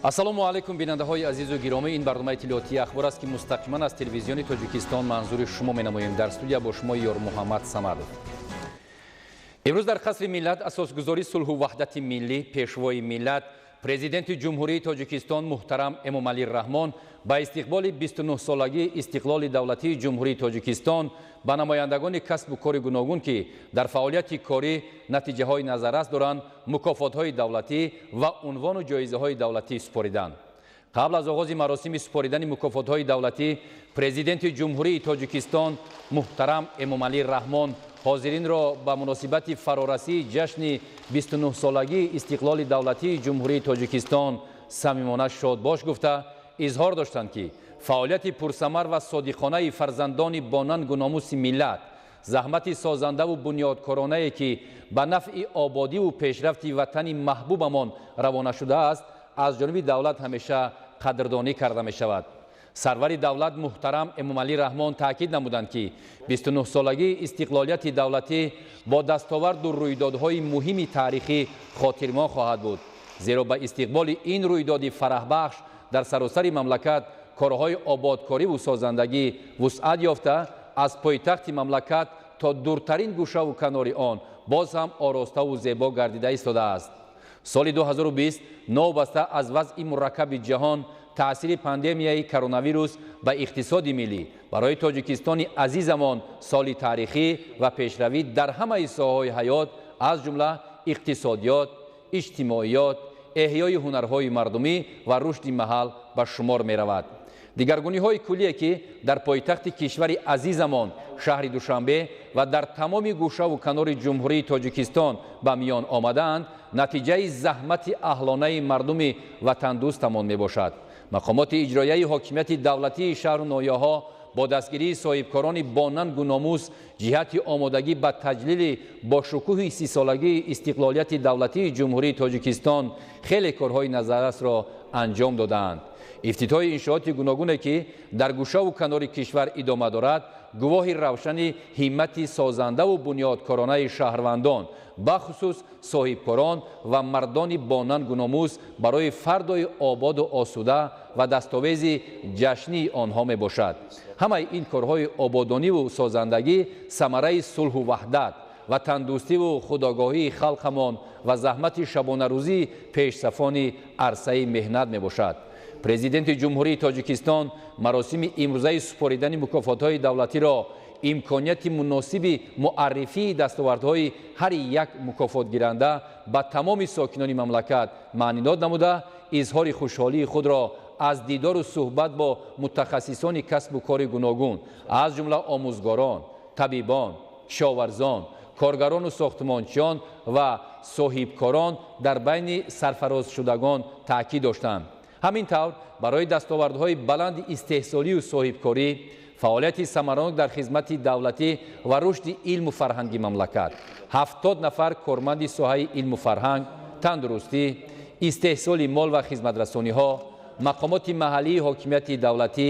ассалому алайкум бинандаҳои азизу гиромӣ, ин барномаи иттилоотии ахбор аст ки мустақиман аз телевизиони Тоҷикистон манзури шумо менамоем. Дар студия бо шумо Ёр Муҳаммад Самадов. имрӯз дар қасри миллат асосгузори сулҳу ваҳдати миллӣ пешвои миллат президенти ҷумҳурии Тоҷикистон муҳтарам Эмомалӣ Раҳмон ба истиқболи 29-солагии истиқлоли давлатии ҷумҳурии Тоҷикистон ба намояндагони касбу кори гуногун ки дар фаъолияти корӣ натиҷаҳои назаррас доранд мукофотҳои давлатӣ ва унвону ҷоизаҳои давлатӣ супориданд. қабл аз оғози маросими супоридани мукофотҳои давлатӣ президенти ҷумҳурии Тоҷикистон муҳтарам Эмомалӣ Раҳмон ҳозиринро ба муносибати фарорасии ҷашни 29-солагии истиқлоли давлатии ҷумҳурии Тоҷикистон самимона шодбош гуфта изҳор доштанд ки фаъолияти пурсамар ва содиқонаи фарзандони бонангу номуси миллат заҳмати созандаву бунёдкоронае ки ба нафъи ободиву пешрафти ватани маҳбубамон равона шудааст аз ҷониби давлат ҳамеша қадрдонӣ карда мешавад. сарвари давлат муҳтарам Эмомалӣ Раҳмон таъкид намуданд ки 29-солагии истиқлолияти давлатӣ бо дастоварду рӯйдодҳои муҳими таърихӣ хотирмон хоҳад буд, зеро ба истиқболи ин рӯйдоди фараҳбахш дар саросари мамлакат корҳои ободкориву созандагӣ вусъат ёфта аз пойтахти мамлакат то дуртарин гӯшаву канори он боз ҳам ороставу зебо гардида истодааст. соли 2020 новбаста аз вазъи мураккаби ҷаҳон таъсири пандемияи коронавирус ба иқтисоди миллӣ барои Тоҷикистони азизамон соли таърихӣ ва пешравӣ дар ҳамаи соҳаҳои ҳаёт аз ҷумла иқтисодиёт, иҷтимоиёт, эҳёи ҳунарҳои мардумӣ ва рушди маҳал ба шумор меравад. дигаргуниҳои кулие ки дар пойтахти кишвари азизамон шаҳри Душанбе ва дар тамоми гӯшаву канори ҷумҳурии Тоҷикистон ба миён омадаанд натиҷаи заҳмати аҳлонаи мардуми ватандӯстамон мебошад. мақомоти иҷроияи ҳокимияти давлатии шаҳру ноҳияҳо бо дастгирии соҳибкорони бонангу номус ҷиҳати омодагӣ ба таҷлили бошукӯҳи 30-солагии истиқлолияти давлатии ҷумҳурии Тоҷикистон хеле корҳои назаррасро анҷом доданд. ифтитоҳи иншооти гуногуне ки дар гӯшаву канори кишвар идома дорад гувоҳи равшани ҳиммати созандаву бунёдкоронаи шаҳрвандон бахусус соҳибкорон ва мардони бонангу номус барои фардои ободу осуда ва дастовези ҷашнии онҳо мебошад. ҳамаи ин корҳои ободониву созандагӣ самараи сулҳу ваҳдат ва тандурустиву худогоҳии халқамон ва заҳмати шабонарӯзии пешсафони арсаи меҳнат мебошад. президенти ҷумҳурии Тоҷикистон маросими имрӯзаи супоридани мукофотҳои давлатиро имконияти муносиби муаррифии дастовардҳои ҳар як мукофотгиранда ба тамоми сокинони мамлакат маънидод намуда изҳори хушҳолии худро аз дидору суҳбат бо мутахассисони касбу кори гуногун аз ҷумла омӯзгорон, табибон, кишоварзон, коргарону сохтмончиён ва соҳибкорон дар байни сарфарозшудагон таъкид доштанд. ҳамин тавр барои дастовардҳои баланди истеҳсолию соҳибкорӣ фаъолияти самаранок дар хизмати давлатӣ ва рушди илму фарҳанги мамлакат 70 нафар корманди соҳаи илму фарҳанг, тандурустӣ, истеҳсоли мол ва хизматрасониҳо, мақомоти маҳаллии ҳокимияти давлатӣ,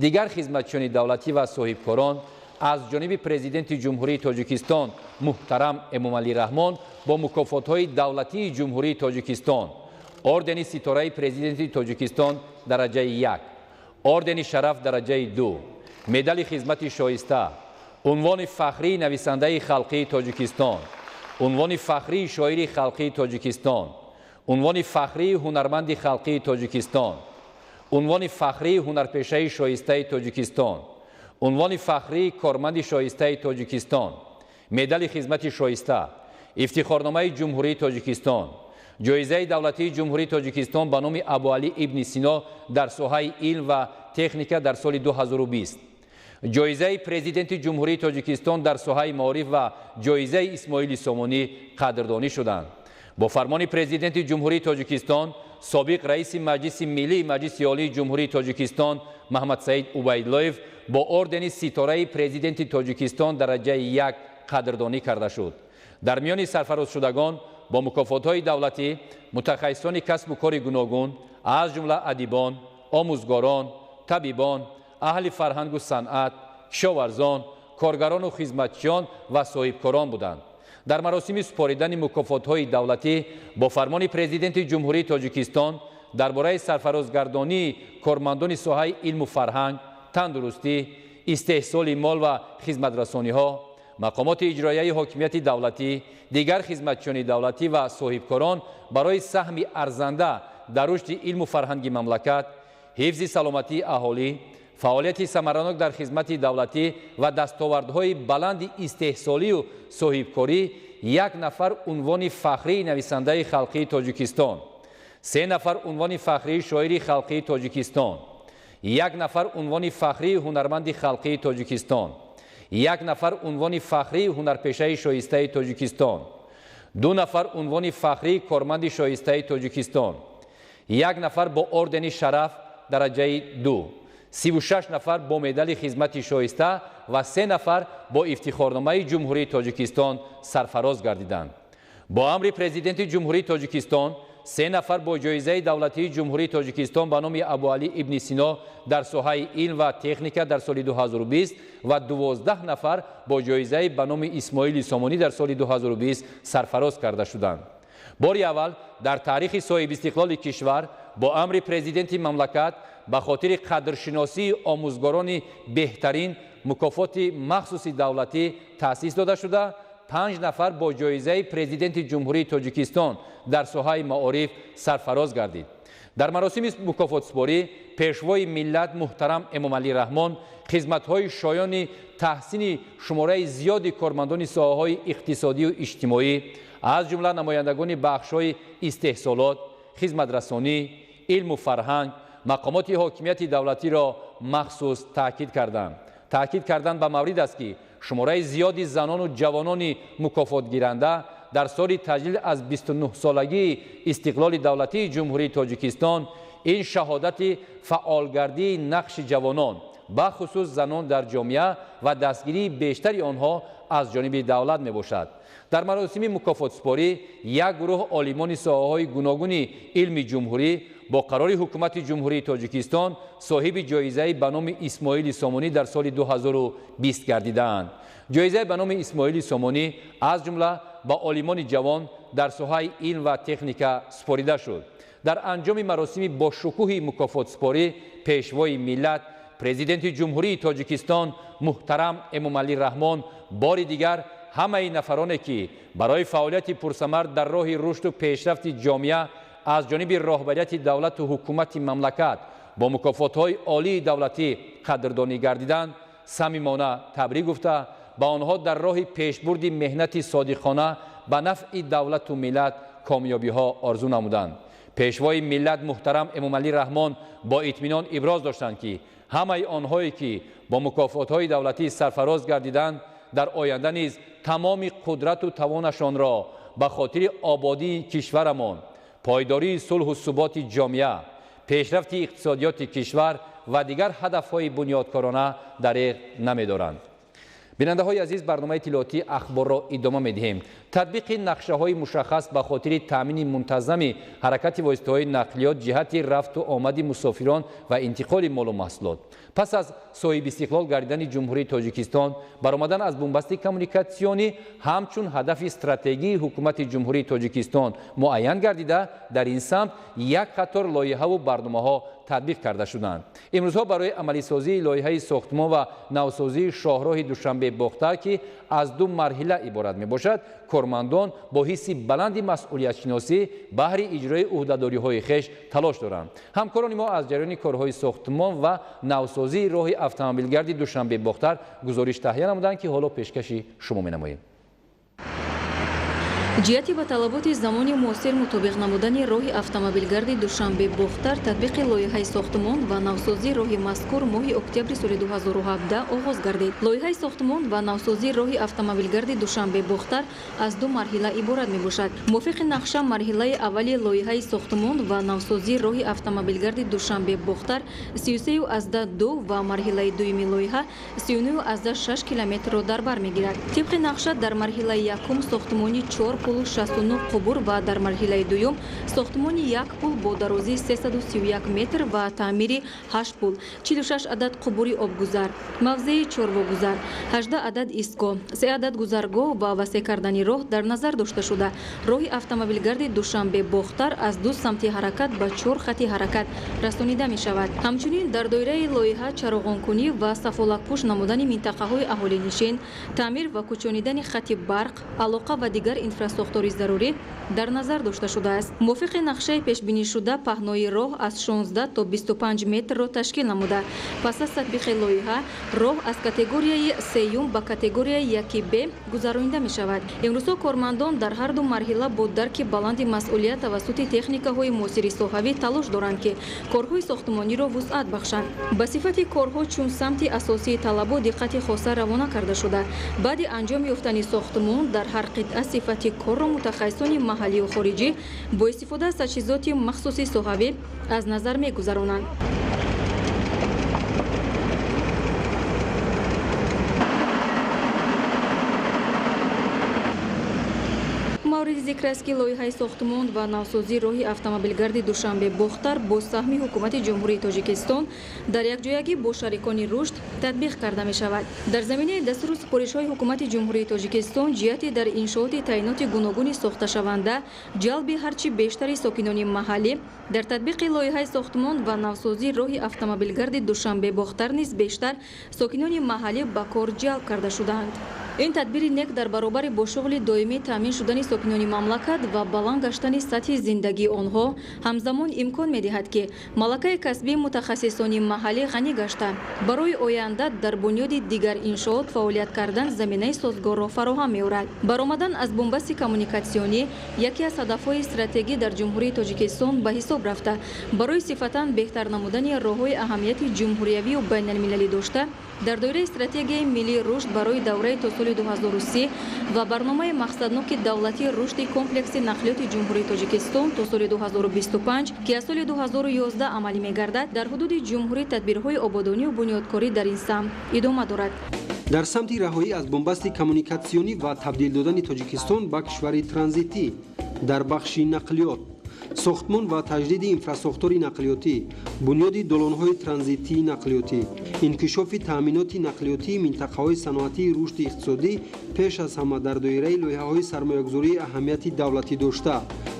дигар хизматчиёни давлатӣ ва соҳибкорон аз ҷониби президенти ҷумҳурии Тоҷикистон муҳтарам Эмомалӣ Раҳмон бо мукофотҳои давлатии ҷумҳурии Тоҷикистон ордени ситораи президенти Тоҷикистон дараҷаи 1, ордени шараф дараҷаи 2, медали хизмати шоиста, унвони фахрии нависандаи халқии Тоҷикистон, унвони фахрии шоири халқии Тоҷикистон, унвони фахрии ҳунарманди халқии Тоҷикистон, унвони фахрии ҳунарпешаи шоистаи Тоҷикистон, унвони фахрии корманди шоистаи Тоҷикистон, медали хизмати шоиста, ифтихорномаи ҷумҳурии Тоҷикистон, ҷоизаи давлатии ҷумҳурии Тоҷикистон ба номи Абуалӣ ибни Сино дар соҳаи илм ва техника дар соли 2020, ҷоизаи президенти ҷумҳурии Тоҷикистон дар соҳаи маориф ва ҷоизаи Исмоили Сомонӣ қадрдонӣ шуданд. бо фармони президенти ҷумҳурии Тоҷикистон собиқ раиси маҷлиси миллии маҷлиси олии ҷумҳурии Тоҷикистон Маҳмадсаид Убайдуллоев бо ордени ситораи президенти Тоҷикистон дараҷаи 1 қадрдонӣ карда шуд. дар миёни сарфарозшудагон бо мукофотҳои давлатӣ мутахассисони касбу кори гуногун аз ҷумла адибон, омӯзгорон, табибон, аҳли фарҳангу санъат, кишоварзон, коргарону хизматчиён ва соҳибкорон буданд. дар маросими супоридани мукофотҳои давлатӣ бо фармони президенти ҷумҳурии Тоҷикистон درباره سرفرازگردانی کارمندان ساحه علم و فرهنگ، تندرستی، استحصال مال و خدمترسانی‌ها، مقامات اجرایی حاکمیت دولتی، دیگر خدمتچیان دولتی و صاحبکاران برای سهم ارزنده در رشد علم و فرهنگ مملکت، حفظ سلامتی اهالی، فعالیت ثمرناک در خدمت دولتی و دستاوردهای بلند استحصالی و صاحبکاری، 1 نفر عنوان فخری نویسنده خلقی تاجیکستان، 3 نفر عنوان فخری شاعر خلقی تاجیکستان، 1 نفر عنوان فخری هنرمند خلقی تاجیکستان، 1 نفر عنوان فخری هنرپیشه شایسته تاجیکستان، 2 نفر عنوان فخری کارمند شایسته تاجیکستان، 1 نفر با اردن شرف درجه 2، 36 نفر با مدال خدمت شایسته و 3 نفر با افتخارنامه جمهوری تاجیکستان سرفراز گردیدند. با امر پرزیدنت جمهوری تاجیکستان 3 نفر با جایزه دولتی جمهوری تاجیکستان به نام ابوعلی ابن سینا در ساحه علم و تکنیک در سال 2020 و 12 نفر با جایزه به نام اسماعیل سامانی در سال 2020 سرفراز کرده شدند. بار اول در تاریخ صاحب استقلال کشور با امر پرزیدنت مملکت به خاطر قدرشناسی آموزگاران بهترین مکافات مخصوص دولتی تأسیس داده شده 5 نفر با جایزه پرزیدنت جمهوری تاجیکستان در ساحه معارف سرفراز گردید. در مراسم مکافات سپاری پیشوای ملت محترم امام علی رحمان خدمت‌های شایان تحسین شماره زیاد کارمندان ساحه‌های اقتصادی و اجتماعی از جمله نمایندگان بخش‌های استحصالات، خدمترسانی، علم و فرهنگ، مقامات حاکمیت دولتی را مخصوص تاکید کردند به مورد است که شماره زیادی زنان و جوانان مکافات گیرنده در سال تجلیل از 29 سالگی استقلال دولتی جمهوری تاجیکستان این شهادت فعالگردی نقش جوانان به خصوص زنان در جامعه و دستگیری بیشتری آنها از جانب دولت می باشد. در مراسم مکافات سپاری یک گروه عالمان ساحه‌های گوناگون علم جمهوری با قرار حکومت جمهوری تاجیکستان صاحب جایزه به نام اسماعیل سامانی در سال 2020 گردیدند. جایزه به نام اسماعیل سامانی از جمله به عالمان جوان در ساحه علم و تکنیک سپاریده شد. در انجام مراسم با شکوه مکافات سپاری پیشوای ملت پرزیدنت جمهوری تاجیکستان محترم امام علی رحمان بار دیگر همه نفرانی که برای فعالیت پرثمر در راه رشد و پیشرفت جامعه از جانب رهبریت دولت و حکومت مملکت با مکافات‌های عالی دولتی قدردانی گردیدند صمیمانه تبریک گفته به آنها در راه پیشبرد مهنت صادقانه به نفع دولت و ملت کامیابی‌ها آرزو نمودند. پیشوای ملت محترم امام علی رحمان با اطمینان ابراز داشتند که همه آنهایی که با مکافات‌های دولتی سرفراز گردیدند در آینده نیز تمام قدرت و توانشان را به خاطر آبادی کشورمان، پایداری صلح و ثبات جامعه، پیشرفت اقتصادیات کشور و دیگر هدف‌های بنیادکارانه دریغ نمی‌دارند. بیننده‌های عزیز، برنامه اطلاعاتی اخبار را ادامه می‌دهیم. تطبیق نقشه‌های مشخص به خاطر تامین منتظم حرکت واسطه‌های نقلیات جهت رفت و آمد مسافران و انتقال مال و محصولات. پس از صاحب استقلال گردیدن جمهوری تاجیکستان برآمدن از بنبست کمونیکاسیونی همچون هدف استراتژی حکومت جمهوری تاجیکستان معین گردیده در این سمت یک قطار لایحه و برنامه‌ها تطبیق کرده شدند. امروزها برای عملی سازی لایحه ساختمان و نوسازی شاهراه دوشنبه بختر که از 2 مرحله عبارت میباشد کارمندان با حس بلند مسئولیت شناسی بهر اجرای عهده‌داری‌های خویش تلاش دارند. همکاران ما از جریان کارهای ساختمان و نوسازی راه اتومبیلگرد دوشنبه بختر گزارش تهیه نمودند که حالا پیشکشی شما می‌نماییم. جهتی با طلبات زمانی معاصر مطابق نمودن راه اتومبیلگرد دوشنبه بختر تطبیق لایحه ساختمان و نوسازی راه مذکور ماه اکتبر سال 2017 آغاز گردید. لایحه ساختمان و نوسازی راه اتومبیلگرد دوشنبه بختر از 2 مرحله عبارت میباشد. موافق نقشه مرحله اولی لایحه ساختمان و نوسازی راه اتومبیلگرد دوشنبه بختر 33.2 و مرحله دومی لایحه 39.6 کیلومتر را در بر میگیرد. طبق نقشه در مرحله یکم ساختمانی 4 169 қубур ва дар марҳилаи дуюм сохтмони 1 пул бо дарозии 331 метр ва таъмири 8 пул, 46 адад қубури обгузар, мавзеи чорвогузар, 18 адад истгоҳ, 3 адад гузаргоҳ ва васеъ кардани роҳ дар назар дошта шуда роҳи автомобилгарди душанбе Бохтар аз 2 самти ҳаракат ба 4 хати ҳаракат расонида мешавад. ҳамчунин дар доираи лоиҳа чароғонкунӣ ва сафолакпӯш намудани минтақаҳои аҳолинишин, таъмир ва кӯчонидани хати барқ, алоқа ва дигар инфрасохтори зарурӣ дар назар дошта шудааст. мувофиқи нақшаи пешбинишуда паҳнои роҳ аз 16 то 25 метрро ташкил намуда, пас аз татбиқи лоиҳа роҳ аз категорияи сеюм ба категорияи 1Б гузаронида мешавад. имрӯзҳо кормандон дар ҳарду марҳила бо дарки баланди масъулият тавассути техникаҳои муосири соҳавӣ талош доранд ки корҳои сохтмониро вусъат бахшанд. ба сифати корҳо чун самти асосии талабот диққати хоса равона карда шуда, баъди анҷом ёфтани сохтмон дар ҳар қитъа сифати корро мутахассисони маҳаллию хориҷӣ бо истифода аз таҷҳизоти махсуси соҳавӣ аз назар мегузаронанд. мавриди зикр аст ки лоиҳаи сохтмон ва навсозии роҳи автомобилгарди душанбе Бохтар бо саҳми ҳукумати ҷумҳурии Тоҷикистон дар якҷоягӣ бо шарикони рушд татбиқ карда мешавад. дар заминаи дастуру супоришҳои ҳукумати ҷумҳурии Тоҷикистон ҷиҳати дар иншооти таъиноти гуногуни сохташаванда ҷалби ҳарчи бештари сокинони маҳаллӣ дар татбиқи лоиҳаи сохтмон ва навсозии роҳи автомобилгарди душанбе Бохтар низ бештар сокинони маҳаллӣ ба кор ҷалб карда шудаанд. ин тадбири нек дар баробари бо шуғли доимӣ таъмин шудани сокинони мамлакат ва баланд гаштани сатҳи зиндагии онҳо ҳамзамон имкон медиҳад ки малакаи касбии мутахассисони маҳаллӣ ғанӣ гашта барои оянда дар бунёди дигар иншоот фаъолият кардан заминаи созгорро фароҳам меорад. баромадан аз бомбасти коммуникатсионӣ яке аз ҳадафҳои стратегӣ дар ҷумҳурии Тоҷикистон ба ҳисоб рафта барои сифатан беҳтар намудани роҳҳои аҳамияти ҷумҳуриявию байналмилалӣ дошта дар доираи стратегияи миллии рушд барои давраи то соли 2030 ва барномаи мақсадноки давлатии рушди комплекси нақлиёти ҷумҳурии Тоҷикистон то соли 2025 ки аз соли 2011 амалӣ мегардад, дар ҳудуди ҷумҳурӣ тадбирҳои ободонию бунёдкорӣ дар ин самт идома дорад. дар самти раҳоӣ аз бомбасти коммуникатсионӣ ва табдил додани Тоҷикистон ба кишвари транзитӣ дар бахши нақлиёт, сохтмон ва таҷдиди инфрасохтори нақлиётӣ, бунёди долонҳои транзитии нақлиётӣ, инкишофи таъминоти нақлиётии минтақаҳои саноатии рушди иқтисодӣ пеш аз ҳама дар доираи лоиҳаҳои сармоягузории аҳамияти давлатӣ дошта,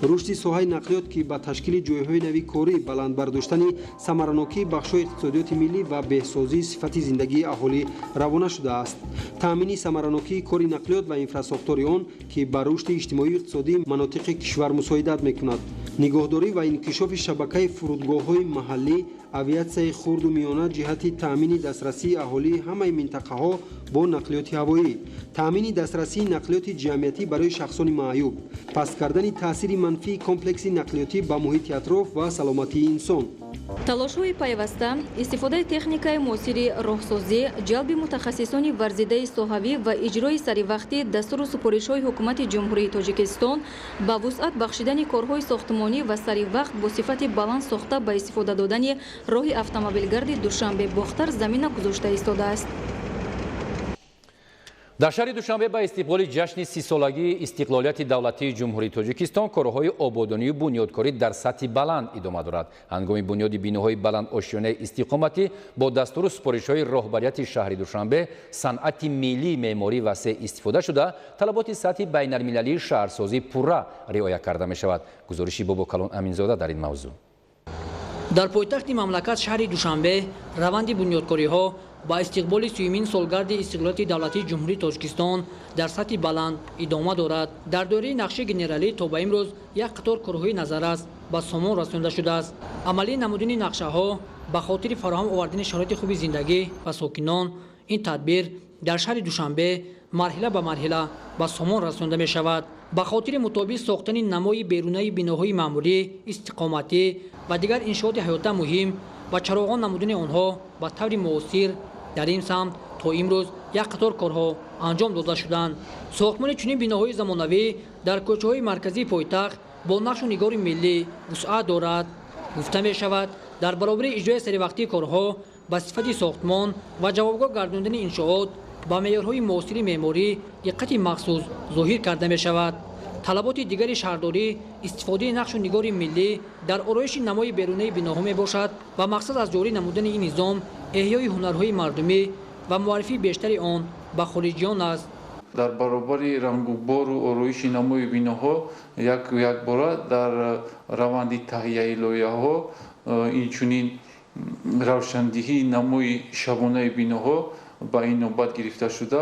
рушди соҳаи нақлиёт ки ба ташкили ҷойҳои нави корӣ, баландбардоштани самаранокии бахшҳои иқтисодиёти миллӣ ва беҳсозии сифати зиндагии аҳолӣ равона шудааст. таъмини самаранокии кори нақлиёт ва инфрасохтори он ки ба рушди иҷтимоию иқтисодии манотиқи кишвар мусоидат мекунад, нигоҳдорӣ ва инкишофи шабакаи фурудгоҳҳои маҳаллӣ, авиатсияи хурду миёна ҷиҳати таъмини дастрасии аҳолии ҳамаи минтақаҳо бо нақлиёти ҳавоӣ, таъмини дастрасии нақлиёти ҷамъиятӣ барои шахсони маъюб, паст кардани таъсири манфии комплекси нақлиётӣ ба муҳити атроф ва саломатии инсон. талошҳои пайваста, истифодаи техникаи муосири роҳсозӣ, ҷалби мутахассисони варзидаи соҳавӣ ва иҷрои саривақтӣ дастуру супоришҳои ҳукумати ҷумҳурии Тоҷикистон ба вусъат бахшидани корҳои сохтмонӣ ва саривақт бо сифати баланд сохта ба истифода додани роҳи автомобилгарди душанбе Бохтар замина гузошта истодааст. дар шаҳри душанбе ба истиқболи ҷашни 30-солагии истиқлолияти давлатии ҷумҳурии Тоҷикистон корҳои ободонию бунёдкорӣ дар сатҳи баланд идома дорад. ҳангоми бунёди биноҳои баланд ошёнаи истиқоматӣ бо дастуру супоришҳои роҳбарияти шаҳри Душанбе санъати миллии меъморӣ васеъ истифода шуда талаботи сатҳи байналмилалии шаҳрсозӣ пурра риоя карда мешавад. гузориши Бобокалон Аминзода дар ин мавзӯъ. дар пойтахти мамлакат шаҳри Душанбе раванди бунёдкориҳо ба истиқболи 30-мин солгарди истиқлолияти давлатии ҷумҳурии Тоҷикистон дар сатҳи баланд идома дорад. дар доираи нақши генералӣ то ба имрӯз як қатор корҳои назаррас ба сомон расонида шудааст. амалии намудани нақшаҳо ба хотири фароҳам овардани шароити хуби зиндагӣ ва сокинон, ин тадбир дар шаҳри Душанбе марҳила ба марҳила ба сомон расонида мешавад. ба хотири мутобиқ сохтани намои берунаи биноҳои маъмурӣ, истиқоматӣ ва дигар иншооти ҳаёта муҳим ва чароғон намудани онҳо ба таври муосир дар ин самт то имрӯз як қатор корҳо анҷом дода шуданд. сохтмони чунин биноҳои замонавӣ дар кӯчаҳои марказии пойтахт бо нақшу нигори миллӣ вусъат дорад. гуфта мешавад дар баробари иҷрои саривақтии корҳо ба сифати сохтмон ва ҷавобгоҳ гардондани иншоот ба меъёрҳои муосири меъморӣ диққати махсус зоҳир карда мешавад. талаботи дигари шаҳрдорӣ истифодаи нақшу нигори миллӣ дар ороиши намои берунаи биноҳо мебошад ва мақсад аз ҷорӣ намудани ин низом эҳёи ҳунарҳои мардумӣ ва муаррифии бештари он ба хориҷиён аст. дар баробари рангубору ороиши намои биноҳо якбора дар раванди таҳияи лоиҳаҳо инчунин равшандиҳии намои шабонаи биноҳо ба ин нобат гирифта шуда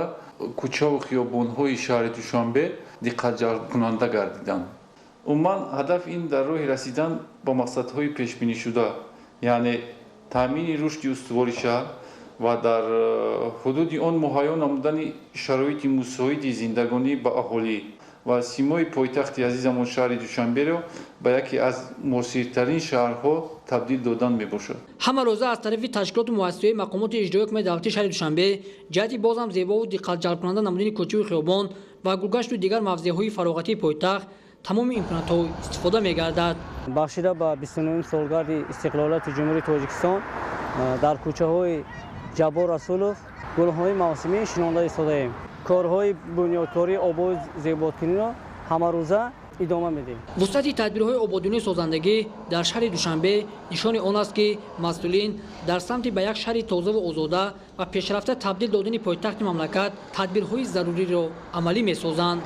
кӯчаву хиёбонҳои шаҳри Душанбе диққатҷалбкунанда гардиданд. умуман ҳадаф ин дар роҳи расидан ба мақсадҳои пешбинишуда, яъне таъмини рушди устувори шаҳр ва дар ҳудуди он муҳайё намудани шароити мусоиди зиндагонӣ ба аҳолӣ ва симои пойтахти азизамон шаҳри Душанберо ба яке аз муосиртарин шаҳрҳо табдил додан мебошад. ҳама рӯза аз тарафи ташкилоту муассисаҳои мақомоти иҷроии ҳукумати давлатии шаҳри Душанбе ҷиҳати бозам зебову диққатҷалбкунанда намудани кӯчаву хиёбон ва гулгашту дигар мавзеъҳои фароғатии пойтахт тамоми имконотҳо истифода мегардад. бахшида ба 29 солгарди истиқлолияти ҷумҳурии Тоҷикистон дар кӯчаҳои Ҷаббор Расулов гулҳои мавсимӣ шинонда истодаем. корҳои бунёдкории обои зебодкуниро ҳамарӯза идома медиҳем. вусъати тадбирҳои ободунии созандагӣ дар шаҳри Душанбе нишони он аст ки масъулин дар самти ба як шаҳри тозаву озода ва пешрафта табдил додани пойтахти мамлакат тадбирҳои заруриро амалӣ месозанд.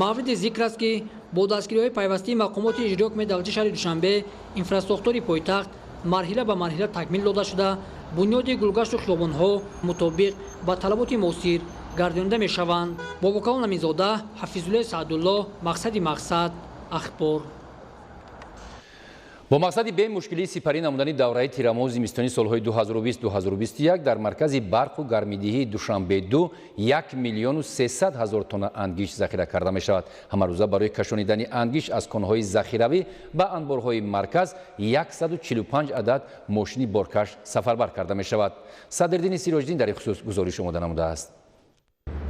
мавриди зикр аст ки бо дастгириҳои пайвастии мақомоти иҷроии ҳукумати давлатии шаҳри Душанбе инфраструктураи пойтахт марҳила ба марҳила такмил дода шуда бунёди гулгашту хиёбонҳо мутобиқ ба талаботи муосир гардонида мешаванд. бо вокалон Аминзода, Ҳафизуллоҳ Саъдулло, мақсади мақсад, ахбор. бо мақсади бе мушкилии сипарӣ намудани давраи тирамоҳу зимистони солҳои 2020-2021 дар маркази барқу гармидиҳии Душанбе-2 1 миллиону 300 ҳазор тонна ангишт захира карда мешавад. ҳамарӯза барои кашонидани ангишт аз конҳои захиравӣ ба анборҳои марказ 145 адад мошини боркаш сафарбар карда мешавад. Садриддини Сироҷдин дар ин хусус гузориш омода намудааст.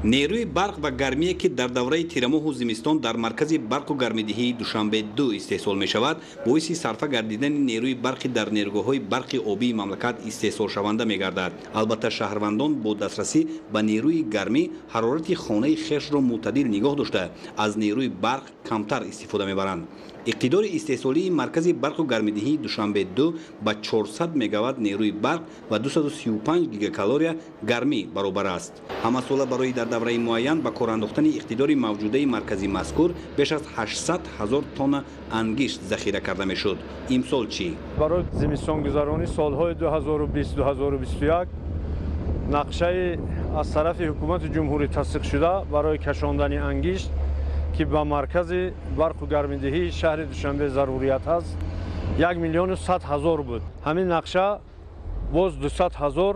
нерӯи барқ ва гармие ки дар давраи тирамоҳу зимистон дар маркази барқу гармидиҳии Душанбе-2 истеҳсол мешавад, боиси сарфа гардидани нерӯи барқи дар нерӯҳои барқи обии мамлакат истеҳсолшаванда мегардад. албатта шаҳрвандон бо дастрасӣ ба нерӯи гармӣ ҳарорати хонаи хешро мӯътадил нигоҳ дошта аз нерӯи барқ камтар истифода мебаранд. иқтидори истеҳсолии маркази барқу гармидиҳии Душанбе-2 ба 400 мегаватт нерӯи барқ ва 235 гигакалория гармӣ баробар аст. ҳамасола барои дар давраи муайян ба кор андохтани иқтидори мавҷудаи маркази мазкур беш аз 800 ҳазор тонна ангишт захира карда мешуд. имсол чӣ? барои зимистонгузаронӣ солҳои 2020-2021 нақшаи аз тарафи ҳукумати ҷумҳурӣ тасдиқ шуда барои кашондани ангишт ки ба маркази барқу гармидиҳии шаҳри Душанбе зарурият ҳаст 1 миллиону 100 ҳазор буд. ҳамин нақша боз 200 ҳазор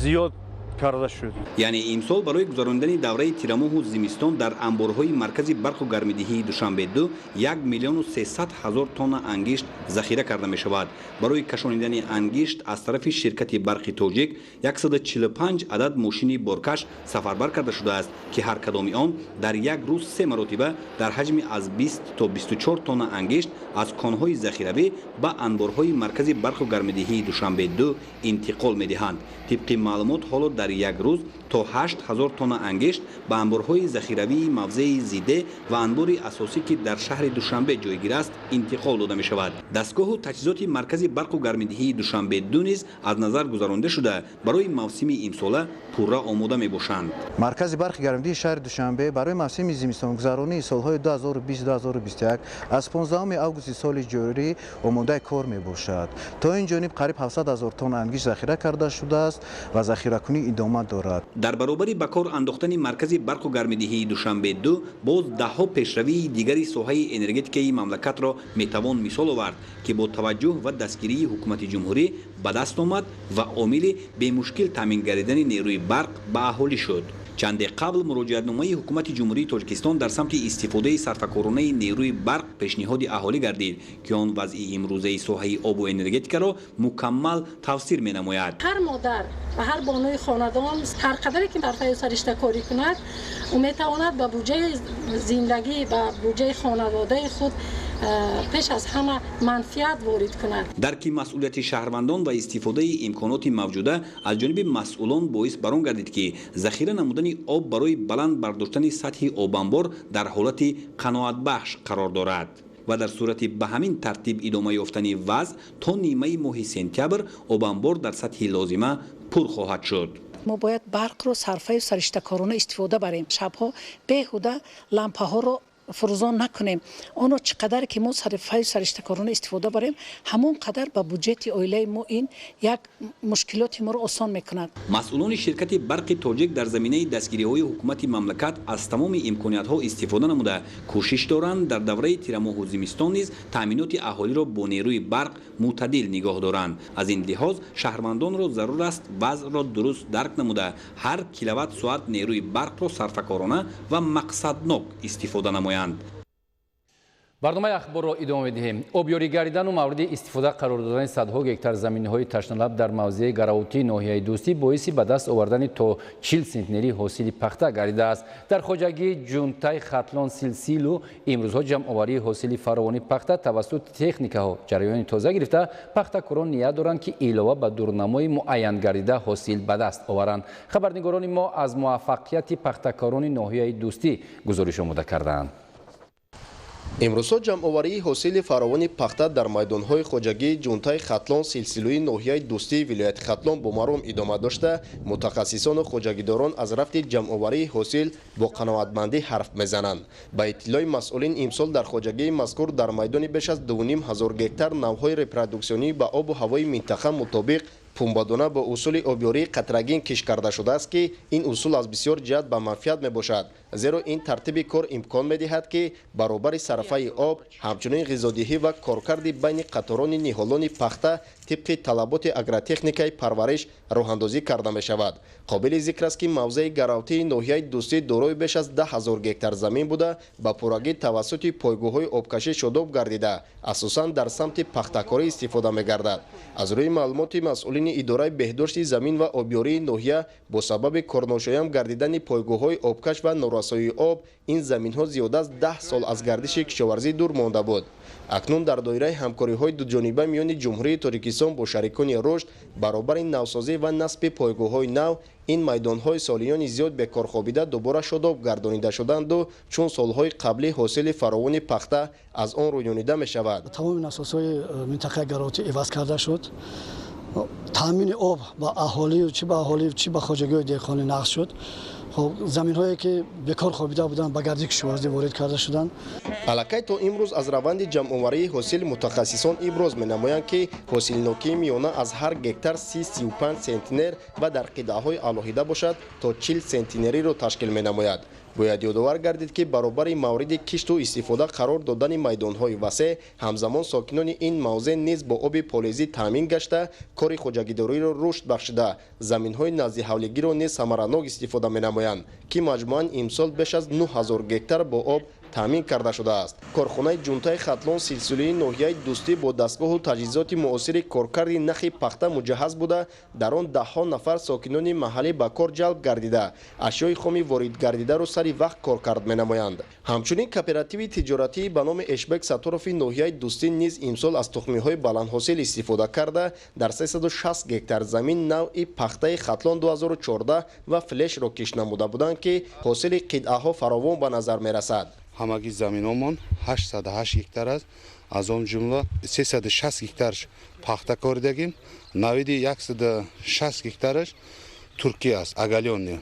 зиёд карда шуд. яъне имсол барои гузарондани давраи тирамоҳу зимистон дар анборҳои маркази барқу гармидиҳии Душанбе-2 1 миллиону 300 ҳазор тонна ангишт захира карда мешавад. барои кашонидани ангишт аз тарафи ширкати барқи тоҷик 145 адад мошини боркаш сафарбар карда шудааст ки ҳар кадоми он дар як рӯз 3 маротиба дар ҳаҷми аз 20 то 24 тонна ангишт аз конҳои захиравӣ ба анборҳои маркази барқу гармидиҳии Душанбе-2 интиқол медиҳанд. тибқи маълумот ҳоло дар як рӯз то 8 ҳазор тонна ангишт ба анборҳои захиравии мавзеи зиде ва анбори асосӣ ки дар шаҳри Душанбе ҷойгир аст интиқол дода мешавад. дастгоҳу таҷҳизоти маркази барқу гармидиҳии Душанбе-2 низ аз назар гузаронда шуда барои мавсими имсола пурра омода мебошанд. маркази барқи гармидиҳии шаҳри Душанбе барои мавсими зимистонгузаронии солҳои 2020-2021 аз 15 августи соли ҷорӣ омодаи кор мебошад. то ин ҷониб қариб 700 ҳазор тонна ангишт захира карда шудааст ва захиракунӣ идома дорад. дар баробари ба кор андохтани маркази барқу гармидиҳии Душанбе-2 боз даҳҳо пешравии дигари соҳаи энергетикаи мамлакатро метавон мисол овард ки бо таваҷҷӯҳ ва дастгирии ҳукумати ҷумҳурӣ ба даст омад ва омили бемушкил таъмин гардидани нерӯи барқ ба аҳолӣ шуд. чанде қабл муроҷиатномаи ҳукумати ҷумҳурии Тоҷикистон дар самти истифодаи сарфакоронаи нерӯи барқ пешниҳоди аҳолӣ гардид ки он вазъи имрӯзаи соҳаи обу энергетикаро мукаммал тавсир менамояд. ҳар модар ва ҳар бонуи хонадон ҳар қадаре ки ҳарфаи сариштакорӣ кунад ӯ метавонад ба буҷаи зиндагӣ ба буҷаи хонаводаи худ پیش از همه منفعت وارد کند. درک مسئولیت شهروندان و استفاده امکانات موجوده از جانب مسئولان باعث بر آن گردید که ذخیره نمودن آب برای بلند برداشتن سطح آب انبار در حالت قناعت بخش قرار دارد و در صورت به همین ترتیب ادامه یافتن وضع تا نیمه ماه سپتامبر آب انبار در سطح لازمه پر خواهد شد. ما باید برق رو صرفه سرشته‌کارانه استفاده بریم. شبها بیهوده لامپه ها رو فروزان نکنیم. آنو چقدر که ما صرفه سرشته‌کارانه استفاده بریم همون قدر به بودجت عائله ما این یک مشکلات ما رو آسان میکند. مسئولان شرکت برق تاجیک در زمینه دستگیری‌های حکومت مملکت از تمام امکانات‌ها استفاده نموده کوشش دارند در دوره تیرماه و زمستان نیز تامینات اهالی را با نیروی برق معتدل نگاه دارند. از این لحاظ شهروندان را ضرور است وضع را درست درک نموده هر کیلووات ساعت نیروی برق را صرفه‌کارانه و مقصدناک استفاده نمایند. برنامه اخبار را ادامه می‌دهیم. آبیاری گردیدن و مورد استفاده قرار دادن صدها گکتار زمین‌های تشنه‌لب در موضع گراوتی ناحیه دوستی باعث به دست آوردن تا 40 سنتنری حاصل پخته گردیده است. در خواجگی جونتای خطلان سلسیلو امروزها جمع‌آوری حاصل فراوانی پخته توسط تکنیک‌ها جریان تازه گرفته پخته‌کاران نیت دارند که علاوه بر دورنمای معین گردیده حاصل به دست آورند. خبرنگاران ما از موفقیت پخته‌کاران ناحیه دوستی گزارش آماده کردند. امروزها جمع‌آوری حاصل فراوان پخته در میدان‌های خواجگی جونتای خطلان سلسله‌ای ناحیه دوستی ولایت خطلان با مرام ادامه داشته متخصصان و خواجگیداران از رفت جمع‌آوری حاصل با قناعتمندی حرف میزنند. با اطلاع مسئولین امسال در خواجگی مذکور در میدان بیش از 2500 گکتار نوهای رپرودوکسیونی با آب و هوای منطقه مطابق پنبه‌دانه با اصول آبیاری قطرگین کش کرده شده است که این اصول از بسیار جهت به منفعت میباشد زیرا این ترتیب کار امکان میدهد که برابر صرفه آب همچنین غذادهی و کارکرد بین قطاران نهالان پخته طبق طلبات اگرتکنیکای پرورش راهاندازی کرده می شود. قابل ذکر است که موضع گراوتی ناحیه دوستی دارای بیش از 10,000 گکتار زمین بوده با پورگی توسط پایگاه‌های آبکشی شاداب گردیده اساساً در سمت پخته‌کاری استفاده می گردد. از روی معلومات مسئولین اداره بهداشت زمین و آبیاری ناحیه با سبب کارناشایان گردیدن پایگاه‌های آبکش و نارسایی آب این زمین‌ها زیاده از 10 سال از گردش کشاورزی دور مانده بود. اکنون در دایره همکاری‌های دو جانبه میان جمهوری تاجیکستان با شریکان رشد برابر نوسازی و نصب پایگاه‌های نو این میدان‌های سالیان زیاد به کار خوابیده دوباره شاداب گردانیده شدند و چون سال‌های قبلی حاصل فراوان پخته از آن رویانیده می‌شود. تمام نسازهای منطقه گراوتی عوض کرده شد. تامین آب با اهالی چه به اهالی چه به خواجگی‌های دهقانی نقض شد. خب زمین‌هایی که بیکار خوابیده بودند به گردش کشاورزی وارد کرده شدند. علاقه تا امروز از روند جمع‌آوری حاصل متخصصان ابراز می‌نمایند که حاصل نوکی میانه از هر گکتار 30-35 سنتینر و در قطعه‌های علاهیده باشد تا 40 سنتینری را تشکیل می‌نماید. باید یادآور گردید که برابر مورد کشت و استفاده قرار دادن میدان‌های وسیع همزمان ساکنان این موضع نیز با آب پالیزی تامین گشته کار خواجگیداری را رشد بخشیده زمین‌های نزد حولگی را نیز ثمراناک استفاده می‌نمایند که مجموعاً امسال بیش از 9000 گکتار با آب تامین کرده شده است. کارخانه جونتای خطلان سلسله‌ای ناحیه دوستی با دستگاه و تجهیزات معاصر کارکرد نخ پخته مجهز بوده در آن ده‌ها نفر ساکنان محلی به کار جلب گردیده اشیای خام وارد گردیده را سری وقت کارکرد می‌نمایند. همچنین کوپراتیو تجارتی به نام اشبک ساتوروف ناحیه دوستی نیز امسال از تخمی‌های بلند حاصل استفاده کرده در 360 گکتار زمین نوع پخته خطلان 2014 و فلش را کش نموده بودند که حاصل قطعه‌ها فراوان به نظر می‌رسد. همگی زمینامون 808 گکتار است. از آن جمله 360 گکتارش پخته کردیم. 160 گکتارش ترکیه است. اگالیون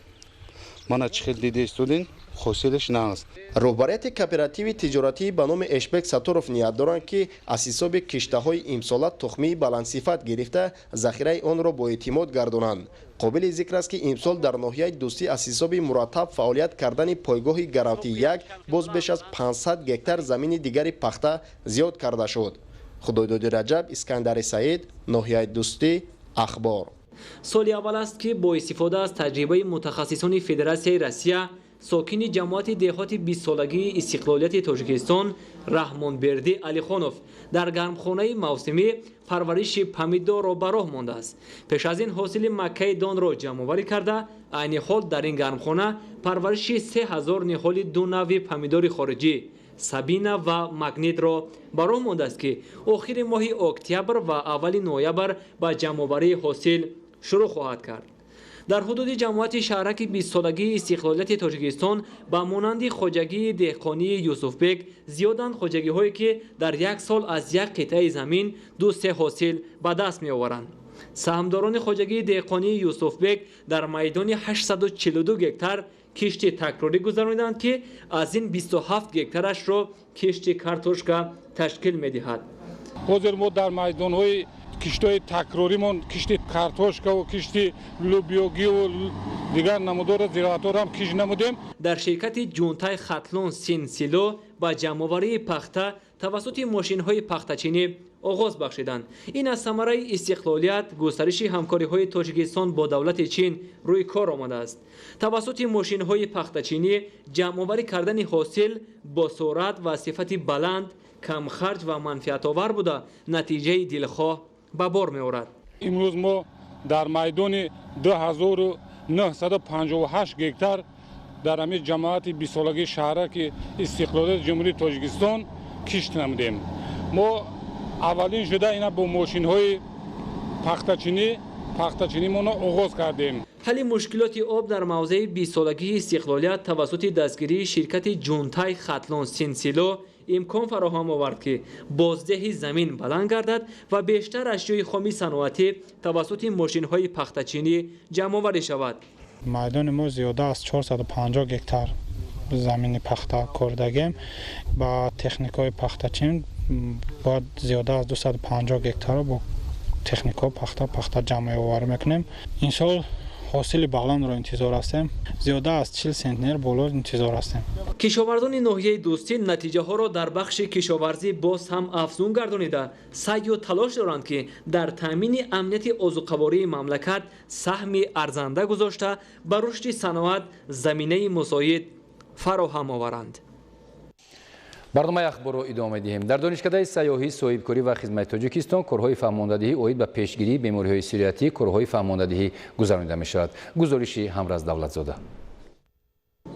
من چخیل دیده استودین حاصلش نه است. رهبریت کوپراتیو تجارتی به نام اشبک ساتوروف نیت دارند که از حساب کشته‌های امسال تخمی بلند صفت گرفته ذخیره آن را با اعتماد گردانند. قابل ذکر است که امسال در ناحیه دوستی از حساب مرتب فعالیت کردن پایگاه گراوتی یک باز بیش از 500 گکتار زمین دیگری پخته زیاد کرده شد. خدایداد رجب، اسکندر سعید، ناحیه دوستی، اخبار. سال اول است که با استفاده از تجربه متخصصان فدراسیای روسیه ساکن جماعت دهات 20 سالگی استقلالیت تاجیکستان رحمانبردی علیخانوف در گرمخانه موسمی پرورش پمیدار را به راه مانده است. پیش از این حاصل مکه دان را جمع‌آوری کرده عین حال در این گرمخانه پرورش 3000 نهال دو نوع پمیدار خارجی سابینا و مگنیت را برای مانده است که آخر ماه اکتبر و اول نوامبر با جمع‌آوری حاصل شروع خواهد کرد. در حدود جماعت شهرک 20 سالگی استقلالیت تاجیکستان با مانند خواجگی دهقانی یوسف بیگ زیادند خواجگی هایی که در یک سال از یک قطعه زمین 2-3 حاصل به دست می آورند. سهامداران خواجگی دهقانی یوسف بیگ در میدان 842 گکتار کشتی تکراری گذراندند که از این 27 گکتارش را کشتی کارتوشکا تشکیل می دهد. حاضر ما در میدان های کشتی تکراریمون کشتی کارتوشکا و کشتی لوبیوگی و دیگر نمودار زراعت‌ها هم کش نمودیم. در شرکت جونتای خطلون سینسیلو با جمع‌آوری پخته توسط ماشین‌های پخته‌چینی آغاز بخشیدند. این از ثمره استقلالیت گسترش همکاری‌های تاجیکستان با دولت چین روی کار آمده است. توسط ماشین‌های پخته‌چینی جمع‌آوری کردن حاصل با سرعت و صفت بلند، کم خرج و منفعت آور بوده نتیجه دلخواه به بار می‌آورد. امروز ما در میدان 2958 گکتار در همین جماعت 20 سالگی شهرک استقلالیت جمهوری تاجیکستان کشت نمودیم. ما اولین شده اینا با ماشین‌های پخته‌چینی ما آغاز کردیم. حل مشکلات آب در موضع 20 سالگی استقلالیت توسط دستگیری شرکت جونتای خطلون سینسیلو امکان فراهم آورد که بازده زمین بلند گردد و بیشتر اشیای خام صنعتی توسط ماشین‌های پخته‌چینی جمع‌آوری شود. میدان ما زیاده از 450 گکتار زمین پخته کردگیم با تکنیک‌های پخته‌چین باید زیاده از 250 گکتار با تکنیک‌ها پخته جمع آوری میکنیم. این سال حاصل بلند را انتظار هستیم. زیاده از 40 سنتنر بالا انتظار هستیم. کشاورزان ناحیه دوستی نتیجه ها را در بخش کشاورزی باز هم افزون گردانیده سعی و تلاش دارند که در تامین امنیت آذوقه‌واری مملکت سهمی ارزنده گذاشته بر رشد صنعت زمینه مساعد فراهم آورند. برنامه اخبار رو ادامه دهیم. در دانشکده سیاحی صاحبکاری و خدمت تاجیکستان کارهای فهماندهی اوید به پیشگیری بیماری‌های سیریاتی کارهای فهماندهی گذرانیده می‌شود. گزارش همراه دولتزاده.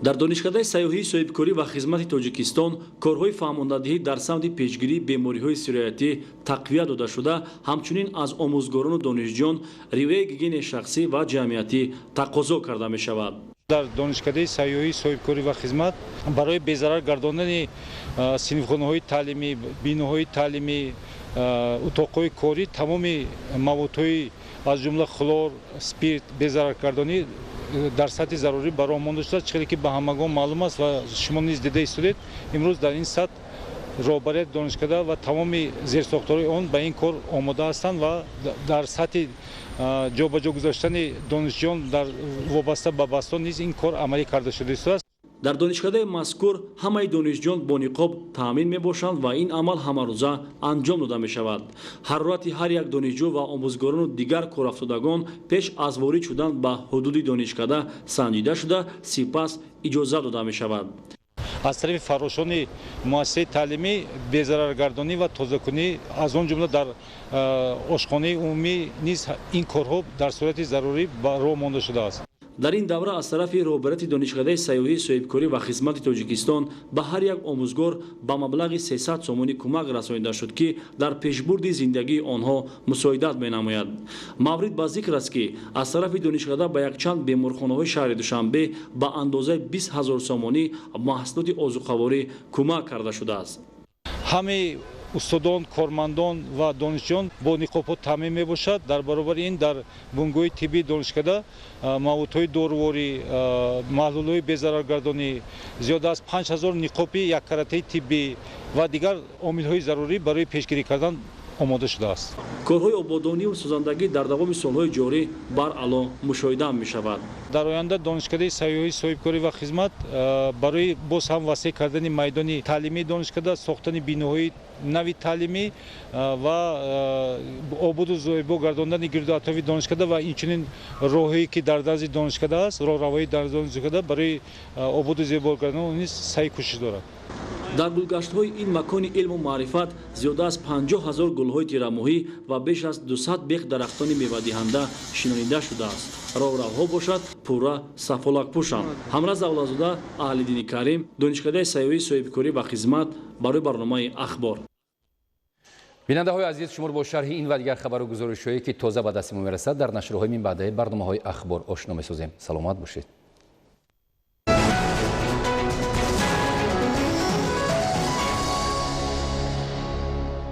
در دانشکده سیاحی صاحبکاری و خدمت تاجیکستان کارهای فهماندهی در سمت پیشگیری بیماری‌های سیریاتی تقویت داده شده، همچنین از آموزگاران و دانشجویان رویه گیگین شخصی و جمعیتی تقاضا کرده می‌شود. در دانشکده سیاحی صاحبکاری و خدمت برای بی‌ضرر گرداندن سینفخانه‌های تعلیمی، بیناهای تعلیمی، اتاق‌های کاری تمام موادهای از جمله خلور، اسپریت بی‌ضرر گردانی در سطح ضروری برای مانده شده، چیزی که به همگان معلوم است و شما نیز دیده استودید. امروز در این سطح رهبری دانشکده و تمام زیرساخت‌های آن به این کار آماده هستند و در سطح جابجا گذاشتن دانشجویان در وابسته به بستان نیز این کار عملی کرده شده است. در دانشکده مذکور همه دانشجویان با نقاب تامین میباشند و این عمل همه روزه انجام داده می شود. حرارت هر یک دانشجو و آموزگاران و دیگر کارافتادگان پیش از وارد شدن به حدود دانشکده سنجیده شده، سپس اجازه داده می شود. از طرف فراشان مؤسسه تعلیمی بی‌ضررگردانی و تازه‌کنی از آن جمله در آشخانه عمومی نیز این کارها در صورت ضروری راه مانده شده است. در این دوره از طرف رهبری دانشکده سیاحی صاحبکاری و خدمت تاجیکستان به هر یک آموزگار با مبلغ 300 سومانی کمک رسانیده شد که در پیشبرد زندگی آنها مساعدت می‌نماید. مورد به ذکر است که از طرف دانشکده به یک چند بیمارخانه‌های شهر دوشنبه به اندازه 20,000 سومانی محصولات آذوقه‌واری کمک کرده شده است. همه استادان، کارمندان و دانشجویان با نقاب‌ها تامین میباشد. در برابر این در بنگاه طبی دانشکده موادهای دارویی، محلول‌های بی‌ضررگردانی، زیاده از 5000 نقاب یک کرته طبی و دیگر عامل‌های ضروری برای پیشگیری کردن آماده شده است. کارهای آبادانی و سازندگی در دوام سالهای جاری بر اعلی مشاهده می شود. در آینده دانشکده سیاحی صاحبکاری و خدمت برای باز هم وسیع کردن میدان تعلیمی دانشکده، ساختن بیناهای نوی تعلیمی و آباد و زیبا گرداندن گرد و اطراف دانشکده و اینچنین راهی که در دست دانشکده است، راهروی در دانشکده برای آباد و زیبا گرداندن نیز سعی کوشش دارد. در گلگشت‌های این مکان علم و معرفت زیاده از 50,000 گل‌های تیره‌ماهی و بیش از 200 بیخ درختان میوه‌دهنده شناخته شده است. راهروها باشد пурра сафолак пӯшанд. ҳамраз авлазода аҳлиддини карим, донишкадаи сайёҳӣ соҳибкорӣ ва хизмат барои барномаи ахбор. бинандаҳои азиз, шумо бо шарҳи ин ва дигар хабару гузоришҳое ки тоза ба дасти мо мерасад дар нашрҳои минбаъдаи барномаҳои ахбор ошно месозем. саломат бошед.